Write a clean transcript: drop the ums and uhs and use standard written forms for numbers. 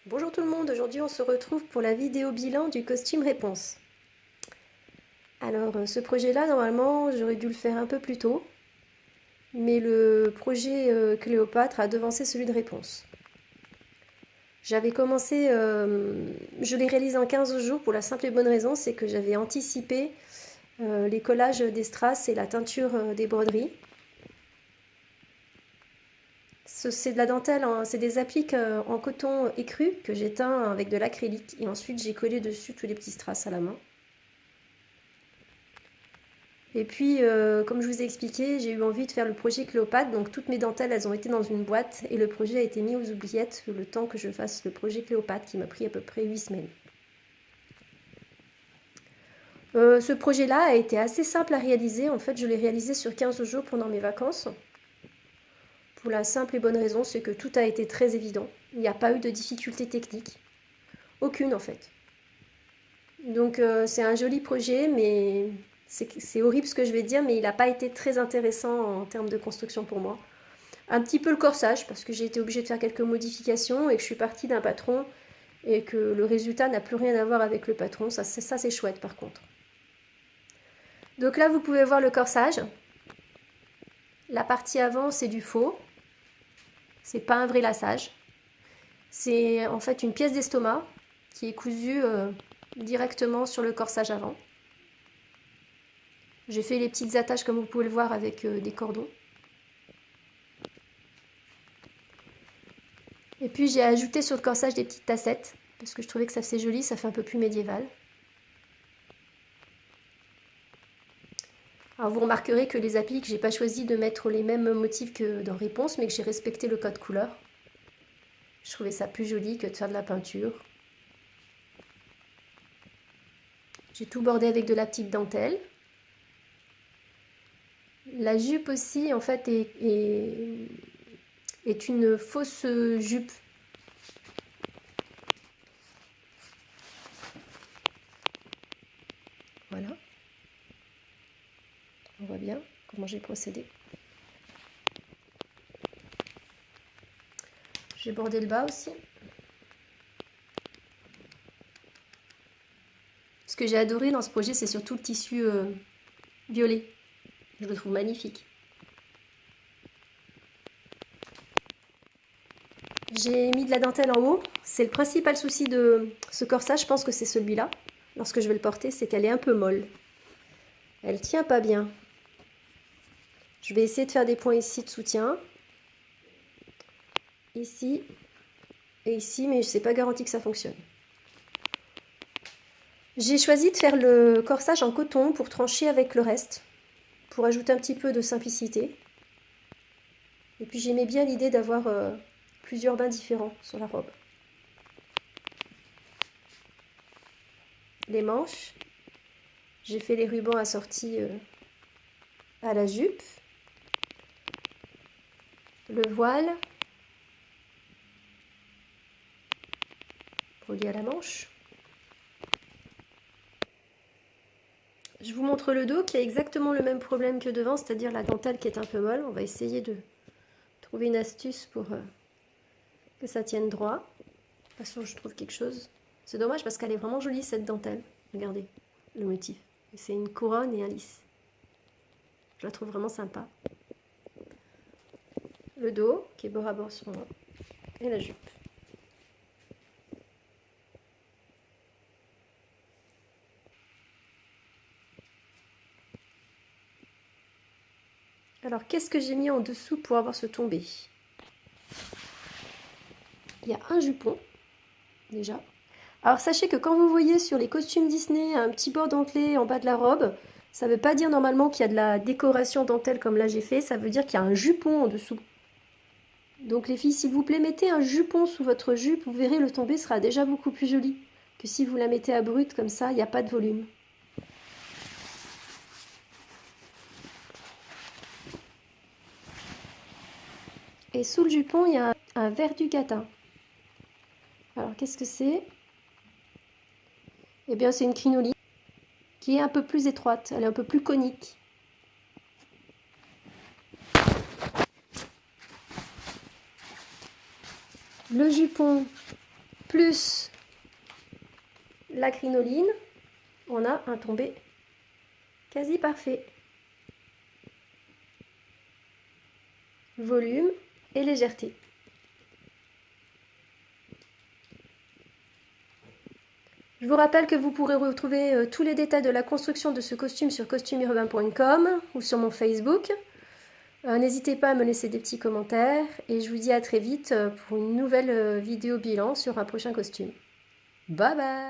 Bonjour tout le monde, aujourd'hui on se retrouve pour la vidéo bilan du costume réponse. Alors ce projet-là, normalement, j'aurais dû le faire un peu plus tôt, mais le projet Cléopâtre a devancé celui de réponse. J'avais commencé, je l'ai réalisé en 15 jours pour la simple et bonne raison, c'est que j'avais anticipé les collages des strass et la teinture des broderies. C'est de la dentelle, c'est des appliques en coton écru que j'ai teint avec de l'acrylique et ensuite j'ai collé dessus tous les petits strass à la main. Et puis, comme je vous ai expliqué, j'ai eu envie de faire le projet Cléopâtre, donc toutes mes dentelles, elles ont été dans une boîte et le projet a été mis aux oubliettes le temps que je fasse le projet Cléopâtre qui m'a pris à peu près 8 semaines. Ce projet-là a été assez simple à réaliser, en fait je l'ai réalisé sur 15 jours pendant mes vacances. Pour la simple et bonne raison, c'est que tout a été très évident. Il n'y a pas eu de difficultés techniques. Aucune en fait. Donc c'est un joli projet, mais c'est horrible ce que je vais dire, mais il n'a pas été très intéressant en termes de construction pour moi. Un petit peu le corsage, parce que j'ai été obligée de faire quelques modifications et que je suis partie d'un patron et que le résultat n'a plus rien à voir avec le patron. Ça c'est chouette par contre. Donc là, vous pouvez voir le corsage. La partie avant, c'est du faux. C'est pas un vrai laçage. C'est en fait une pièce d'estomac qui est cousue directement sur le corsage avant. J'ai fait les petites attaches comme vous pouvez le voir avec des cordons. Et puis j'ai ajouté sur le corsage des petites tassettes parce que je trouvais que ça faisait joli, ça fait un peu plus médiéval. Alors vous remarquerez que les appliques, j'ai pas choisi de mettre les mêmes motifs que dans Réponse, mais que j'ai respecté le code couleur. Je trouvais ça plus joli que de faire de la peinture. J'ai tout bordé avec de la petite dentelle. La jupe aussi, en fait, est une fausse jupe. Voilà. On voit bien comment j'ai procédé. J'ai bordé le bas aussi. Ce que j'ai adoré dans ce projet, c'est surtout le tissu violet. Je le trouve magnifique. J'ai mis de la dentelle en haut. C'est le principal souci de ce corsage, je pense que c'est celui-là. Lorsque je vais le porter, c'est qu'elle est un peu molle. Elle tient pas bien. Je vais essayer de faire des points ici de soutien. Ici et ici, mais c'est pas garanti que ça fonctionne. J'ai choisi de faire le corsage en coton pour trancher avec le reste, pour ajouter un petit peu de simplicité. Et puis j'aimais bien l'idée d'avoir plusieurs bains différents sur la robe. Les manches, j'ai fait les rubans assortis à la jupe. Le voile, relié à la manche. Je vous montre le dos qui a exactement le même problème que devant, c'est-à-dire la dentelle qui est un peu molle. On va essayer de trouver une astuce pour que ça tienne droit. De toute façon, je trouve quelque chose. C'est dommage parce qu'elle est vraiment jolie cette dentelle. Regardez le motif. C'est une couronne et un lisse. Je la trouve vraiment sympa. Le dos qui est bord à bord sur moi. Et la jupe. Alors, qu'est-ce que j'ai mis en dessous pour avoir ce tombé? Il y a un jupon, déjà. Alors, sachez que quand vous voyez sur les costumes Disney un petit bord dentelé en bas de la robe, ça ne veut pas dire normalement qu'il y a de la décoration dentelle comme là j'ai fait, ça veut dire qu'il y a un jupon en dessous. Donc les filles, s'il vous plaît, mettez un jupon sous votre jupe, vous verrez le tombé sera déjà beaucoup plus joli que si vous la mettez à brut comme ça, il n'y a pas de volume. Et sous le jupon, il y a un verdu catin. Alors qu'est-ce que c'est? Eh bien c'est une crinoline qui est un peu plus étroite, elle est un peu plus conique. Le jupon plus la crinoline, on a un tombé quasi parfait. Volume et légèreté. Je vous rappelle que vous pourrez retrouver tous les détails de la construction de ce costume sur costumeurbain.com ou sur mon Facebook. N'hésitez pas à me laisser des petits commentaires et je vous dis à très vite pour une nouvelle vidéo bilan sur un prochain costume. Bye bye!